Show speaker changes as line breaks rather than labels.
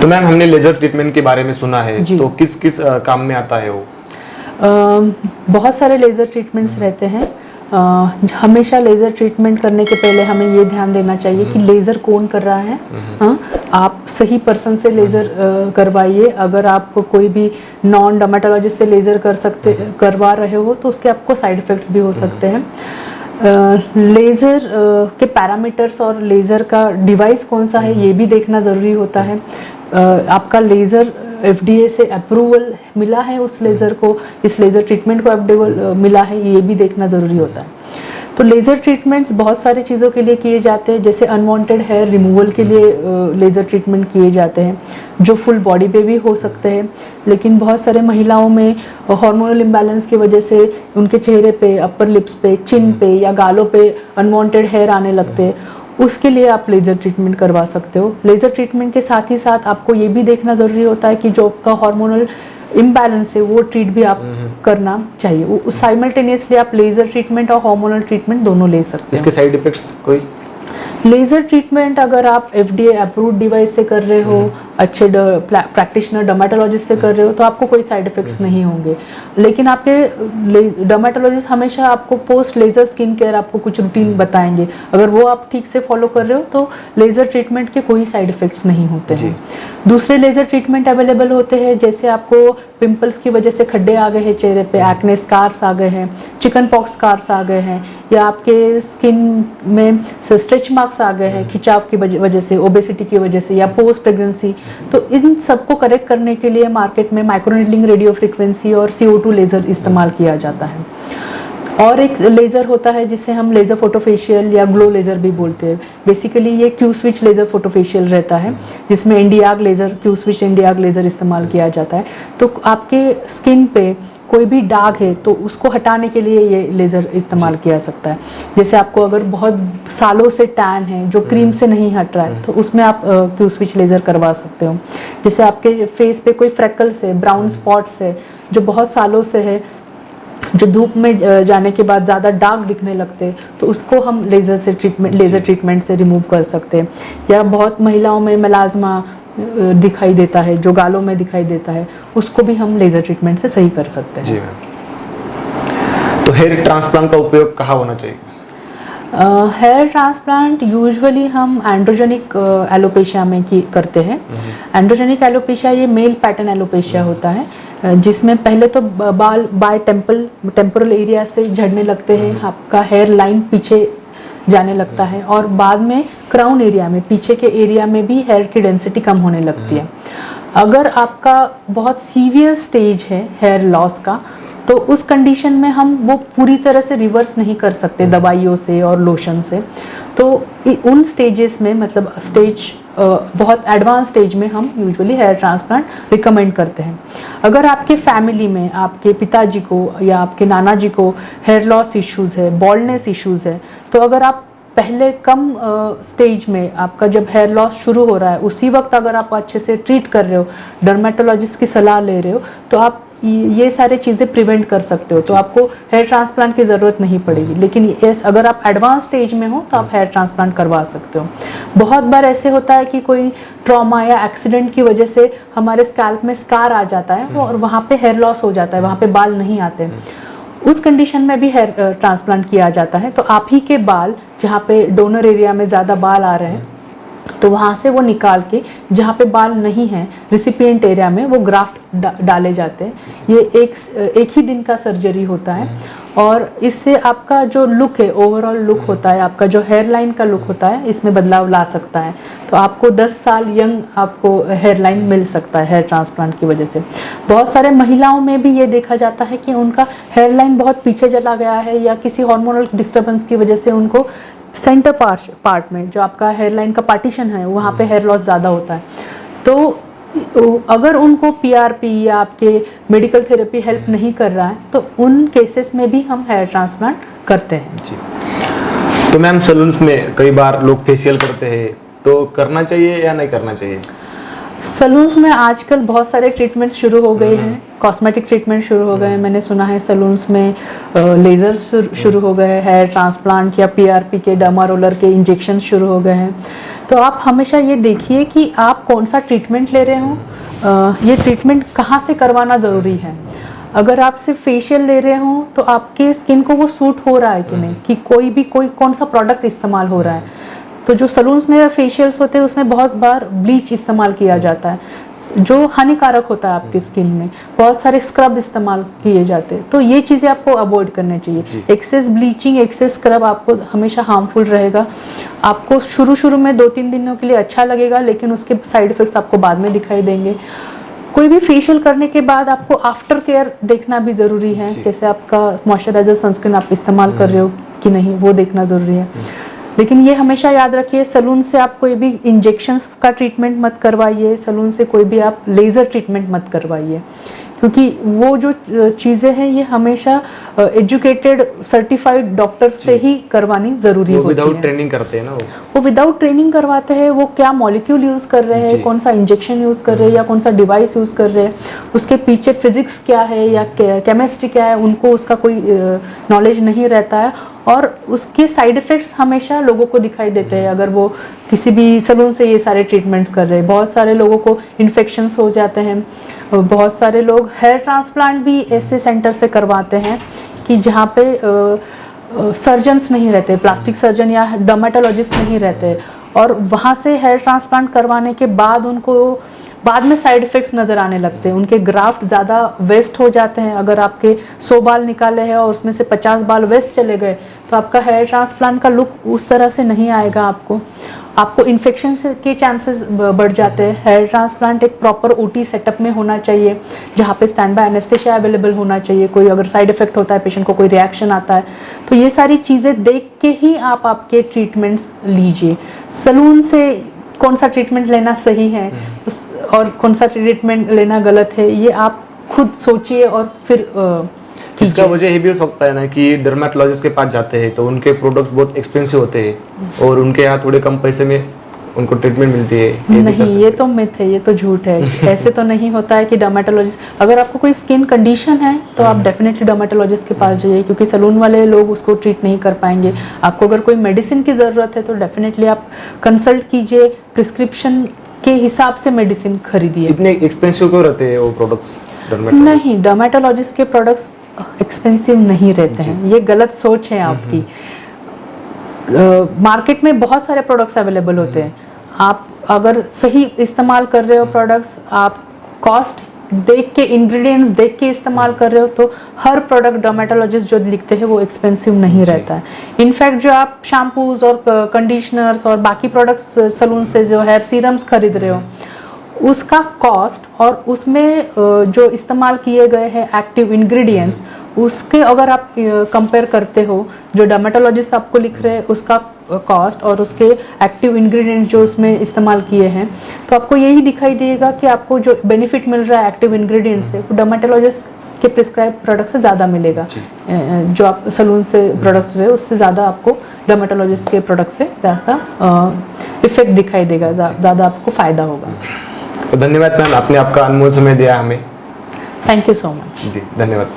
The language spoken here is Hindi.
तो मैम हमने लेजर ट्रीटमेंट के बारे में सुना है, तो किस किस काम में आता है वो?
बहुत सारे लेज़र ट्रीटमेंट्स रहते हैं। हमेशा लेज़र ट्रीटमेंट करने के पहले हमें ये ध्यान देना चाहिए कि लेज़र कौन कर रहा है। आप सही पर्सन से लेज़र करवाइए। अगर आप कोई भी नॉन डर्मेटोलॉजिस्ट से लेज़र करवा रहे हो तो उसके आपको साइड इफ़ेक्ट्स भी हो सकते हैं। लेज़र के पैरामीटर्स और लेज़र का डिवाइस कौन सा है ये भी देखना ज़रूरी होता है। आपका लेज़र FDA से अप्रूवल मिला है, उस लेज़र को, इस लेज़र ट्रीटमेंट को अप्रूवल मिला है, ये भी देखना ज़रूरी होता है। तो लेज़र ट्रीटमेंट्स बहुत सारी चीज़ों के लिए किए जाते हैं, जैसे अनवांटेड हेयर रिमूवल के लिए लेज़र ट्रीटमेंट किए जाते हैं, जो फुल बॉडी पे भी हो सकते हैं। लेकिन बहुत सारे महिलाओं में हार्मोनल इम्बैलेंस की वजह से उनके चेहरे पे, अपर लिप्स पे, चिन पे या गालों पे अनवांटेड हेयर आने लगते हैं, उसके लिए आप लेज़र ट्रीटमेंट करवा सकते हो। लेज़र ट्रीटमेंट के साथ ही साथ आपको ये भी देखना ज़रूरी होता है कि जो आपका हार्मोनल इम्बैलेंस है वो ट्रीट भी आप करना चाहिए। वो साइमल्टेनियसली आप लेज़र ट्रीटमेंट और हार्मोनल ट्रीटमेंट दोनों ले सकते हो।
इसके साइड इफेक्ट्स कोई?
लेज़र ट्रीटमेंट अगर आप FDA अप्रूव्ड डिवाइस से कर रहे हो, अच्छे प्रैक्टिशनर डर्मेटोलॉजिस्ट से कर रहे हो, तो आपको कोई साइड इफ़ेक्ट्स नहीं होंगे। लेकिन आपके डर्मेटोलॉजिस्ट हमेशा आपको पोस्ट लेज़र स्किन केयर आपको कुछ रूटीन बताएंगे। अगर वो आप ठीक से फॉलो कर रहे हो तो लेज़र ट्रीटमेंट के कोई साइड इफ़ेक्ट्स नहीं होते हैं। दूसरे लेज़र ट्रीटमेंट अवेलेबल होते हैं, जैसे आपको पिंपल्स की वजह से खड्डे आ गए हैं चेहरे पे, एक्ने स्कार्स आ गए हैं, चिकन पॉक्स स्कार्स आ गए हैं, या आपके स्किन में स्ट्रेच मार्क्स आ गए हैं खिंचाव की वजह से, ओबेसिटी की वजह से, या पोस्ट प्रेगनेंसी। तो इन सबको करेक्ट करने के लिए मार्केट में माइक्रोनीडलिंग रेडियो फ्रीक्वेंसी और CO2 लेज़र इस्तेमाल किया जाता है। और एक लेज़र होता है जिसे हम लेज़र फोटोफेशियल या ग्लो लेज़र भी बोलते हैं। बेसिकली ये क्यू स्विच लेज़र फोटोफेशियल रहता है, जिसमें NDR laser, Q switch NDR laser इस्तेमाल किया जाता है। तो आपके स्किन पे कोई भी दाग है तो उसको हटाने के लिए ये लेज़र इस्तेमाल किया सकता है। जैसे आपको अगर बहुत सालों से टैन है जो क्रीम से नहीं हट रहा है, तो उसमें आप क्यू स्विच लेज़र करवा सकते हो। जैसे आपके फेस पे कोई फ्रेकल्स है, ब्राउन स्पॉट्स है जो बहुत सालों से है, जो धूप में जाने के बाद ज़्यादा डार्क दिखने लगते हैं, तो उसको हम लेज़र ट्रीटमेंट से रिमूव कर सकते हैं। या बहुत महिलाओं में मेलाज़्मा दिखाई देता है, जो गालों में दिखाई देता है, उसको भी हम लेज़र ट्रीटमेंट से सही कर सकते हैं।
जी मैम। तो हेयर ट्रांसप्लांट का उपयोग कहाँ होना चाहिए?
हेयर ट्रांसप्लांट यूजुअली हम एंड्रोजेनिक एलोपेशिया में करते हैं। एंड्रोजेनिक एलोपेशिया ये मेल पैटर्न एलोपेशिया होता है, जिसमें पहले तो बाल बाय टेम्पोरल एरिया से झड़ने लगते हैं, आपका हेयर लाइन पीछे जाने लगता है, और बाद में क्राउन एरिया में, पीछे के एरिया में भी हेयर की डेंसिटी कम होने लगती है। अगर आपका बहुत सीवियर स्टेज है हेयर लॉस का, तो उस कंडीशन में हम वो पूरी तरह से रिवर्स नहीं कर सकते दवाइयों से और लोशन से। तो उन स्टेजेस में, मतलब बहुत एडवांस स्टेज में, हम यूजुअली हेयर ट्रांसप्लांट रिकमेंड करते हैं। अगर आपके फैमिली में आपके पिताजी को या आपके नाना जी को हेयर लॉस इश्यूज़ है, बॉल्डनेस इश्यूज़ है, तो अगर आप पहले कम स्टेज में आपका जब हेयर लॉस शुरू हो रहा है, उसी वक्त अगर आप अच्छे से ट्रीट कर रहे हो, डर्मेटोलॉजिस्ट की सलाह ले रहे हो, तो आप ये सारे चीज़ें प्रिवेंट कर सकते हो, तो आपको हेयर ट्रांसप्लांट की ज़रूरत नहीं पड़ेगी। लेकिन अगर आप एडवांस स्टेज में हो तो आप हेयर ट्रांसप्लांट करवा सकते हो। बहुत बार ऐसे होता है कि कोई ट्रॉमा या एक्सीडेंट की वजह से हमारे स्कैल्प में स्कार आ जाता है और वहाँ पे हेयर लॉस हो जाता है, वहाँ पे बाल नहीं आते। उस कंडीशन में भी हेयर ट्रांसप्लांट किया जाता है। तो आप ही के बाल, जहाँ पे डोनर एरिया में ज़्यादा बाल आ रहे हैं, तो वहाँ से वो निकाल के जहाँ पे बाल नहीं हैं, रिसिपिएंट एरिया में वो ग्राफ्ट डाले जाते हैं। ये एक ही दिन का सर्जरी होता है, और इससे आपका जो लुक है, ओवरऑल लुक होता है, आपका जो हेयर लाइन का लुक होता है, इसमें बदलाव ला सकता है। तो आपको 10 साल यंग आपको हेयर लाइन मिल सकता है हेयर ट्रांसप्लांट की वजह से। बहुत सारे महिलाओं में भी ये देखा जाता है कि उनका हेयर लाइन बहुत पीछे चला गया है, या किसी हार्मोनल डिस्टर्बेंस की वजह से उनको सेंटर पार्ट में, जो आपका हेयर लाइन का पार्टीशन है, वहाँ पे हेयर लॉस ज़्यादा होता है। तो अगर उनको PRP या आपके मेडिकल थेरेपी हेल्प नहीं कर रहा है, तो उन केसेस में भी हम हेयर ट्रांसप्लांट करते हैं।
जी। तो मैम, सैलून्स में कई बार लोग फेशियल करते हैं, तो करना चाहिए या नहीं करना चाहिए?
सैलून्स में आजकल बहुत सारे ट्रीटमेंट शुरू हो गए हैं, कॉस्मेटिक ट्रीटमेंट शुरू हो गए हैं। मैंने सुना है सैलून्स में लेज़र शुरू हो गए हैं, हेयर ट्रांसप्लांट या PRP के, डर्मा रोलर के इंजेक्शन शुरू हो गए हैं। तो आप हमेशा ये देखिए कि आप कौन सा ट्रीटमेंट ले रहे हो, ये ट्रीटमेंट कहाँ से करवाना ज़रूरी है। अगर आप सिर्फ फेशियल ले रहे हो तो आपके स्किन को वो सूट हो रहा है कि नहीं, कि कोई कौन सा प्रोडक्ट इस्तेमाल हो रहा है। तो जो सलून्स में फेशियल्स होते हैं उसमें बहुत बार ब्लीच इस्तेमाल किया जाता है जो हानिकारक होता है आपकी स्किन में, बहुत सारे स्क्रब इस्तेमाल किए जाते हैं। तो ये चीज़ें आपको अवॉइड करनी चाहिए। एक्सेस ब्लीचिंग, एक्सेस स्क्रब आपको हमेशा हार्मफुल रहेगा। आपको शुरू में 2-3 दिनों के लिए अच्छा लगेगा, लेकिन उसके साइड इफ़ेक्ट्स आपको बाद में दिखाई देंगे। कोई भी फेशियल करने के बाद आपको आफ्टर केयर देखना भी ज़रूरी है, कैसे आपका मॉइस्चराइजर सनस्क्रीन आप इस्तेमाल कर रहे हो कि नहीं, वो देखना ज़रूरी है। लेकिन ये हमेशा याद रखिए, सलून से आप कोई भी इंजेक्शंस का ट्रीटमेंट मत करवाइए, सलून से कोई भी आप लेज़र ट्रीटमेंट मत करवाइए, क्योंकि वो जो चीज़ें हैं ये हमेशा एजुकेटेड सर्टिफाइड डॉक्टर से ही करवानी ज़रूरी होती है।
विदाउट ट्रेनिंग करते हैं ना
वो विदाउट ट्रेनिंग करवाते हैं। वो क्या मॉलिक्यूल यूज़ कर रहे हैं, कौन सा इंजेक्शन यूज़ कर रहे हैं या कौन सा डिवाइस यूज़ कर रहे हैं, उसके पीछे फिजिक्स क्या है या केमिस्ट्री क्या है, उनको उसका कोई नॉलेज नहीं रहता है। और उसके साइड इफ़ेक्ट्स हमेशा लोगों को दिखाई देते हैं अगर वो किसी भी सलून से ये सारे ट्रीटमेंट्स कर रहे हैं। बहुत सारे लोगों को इन्फेक्शंस हो जाते हैं। बहुत सारे लोग हेयर ट्रांसप्लांट भी ऐसे सेंटर से करवाते हैं कि जहाँ पे सर्जन्स नहीं रहते, प्लास्टिक सर्जन या डर्मेटोलॉजिस्ट नहीं रहते, और वहाँ से हेयर ट्रांसप्लांट करवाने के बाद उनको बाद में साइड इफ़ेक्ट्स नज़र आने लगते हैं। उनके ग्राफ्ट ज़्यादा वेस्ट हो जाते हैं। अगर आपके 100 बाल निकाले हैं और उसमें से 50 बाल वेस्ट चले गए तो आपका हेयर ट्रांसप्लांट का लुक उस तरह से नहीं आएगा। आपको इन्फेक्शन के चांसेस बढ़ जाते हैं। हेयर ट्रांसप्लांट एक प्रॉपर ओटी सेटअप में होना चाहिए, जहाँ पे स्टैंड बाय एनेस्थेसिया अवेलेबल होना चाहिए। कोई अगर साइड इफेक्ट होता है, पेशेंट को कोई रिएक्शन आता है, तो ये सारी चीज़ें देख के ही आप आपके ट्रीटमेंट्स लीजिए। सलून से कौन सा ट्रीटमेंट लेना सही है और कौन सा ट्रीटमेंट लेना गलत है, ये आप खुद सोचिए और फिर
इसका वजह ये भी हो सकता है ना कि डर्मेटोलॉजिस्ट के पास जाते हैं तो उनके प्रोडक्ट्स बहुत एक्सपेंसिव होते हैं और उनके यहाँ थोड़े कम पैसे में उनको ट्रीटमेंट मिलती है।
नहीं, ये तो मिथ है, ये तो झूठ है। ऐसे तो नहीं होता है कि डर्मेटोलॉजिस्ट, अगर आपको कोई स्किन कंडीशन है तो आप डेफिनेटली डर्मेटोलॉजिस्ट के पास जाइए, क्योंकि सलून वाले लोग उसको ट्रीट नहीं कर पाएंगे। आपको अगर कोई मेडिसिन की ज़रूरत है तो डेफिनेटली आप कंसल्ट कीजिए, प्रिस्क्रिप्शन के हिसाब से मेडिसिन खरीदिए।
इतने एक्सपेंसिव क्यों रहते हैं वो प्रोडक्ट्स?
नहीं, डर्मेटोलॉजिस्ट के प्रोडक्ट्स एक्सपेंसिव नहीं रहते हैं, ये गलत सोच है आपकी। मार्केट में बहुत सारे प्रोडक्ट्स अवेलेबल होते हैं। आप अगर सही इस्तेमाल कर रहे हो प्रोडक्ट्स, आप कॉस्ट देख के, इंग्रेडिएंट्स देख के इस्तेमाल कर रहे हो, तो हर प्रोडक्ट डर्मेटोलॉजिस्ट जो लिखते हैं वो एक्सपेंसिव नहीं रहता है। इनफैक्ट जो आप शैम्पूज और कंडीशनर्स और बाकी प्रोडक्ट्स सलून से जो हेयर सीरम्स खरीद रहे हो, उसका कॉस्ट और उसमें जो इस्तेमाल किए गए हैं एक्टिव इंग्रेडिएंट्स, उसके अगर आप कंपेयर करते हो, जो डर्मेटोलॉजिस्ट आपको लिख रहे हैं उसका कॉस्ट और उसके एक्टिव इंग्रेडिएंट्स जो उसमें इस्तेमाल किए हैं, तो आपको यही दिखाई देगा कि आपको जो बेनिफिट मिल रहा है एक्टिव इंग्रेडिएंट्स से, वो डर्मेटोलॉजिस्ट के प्रिस्क्राइब प्रोडक्ट से ज़्यादा मिलेगा। जो आप सलून से प्रोडक्ट्स रहे उससे ज़्यादा आपको डर्मेटोलॉजिस्ट के प्रोडक्ट से ज़्यादा इफेक्ट दिखाई देगा, ज़्यादा आपको फ़ायदा होगा।
तो धन्यवाद मैम, आपने आपका अनमोल समय दिया हमें।
Thank you so much.
जी धन्यवाद।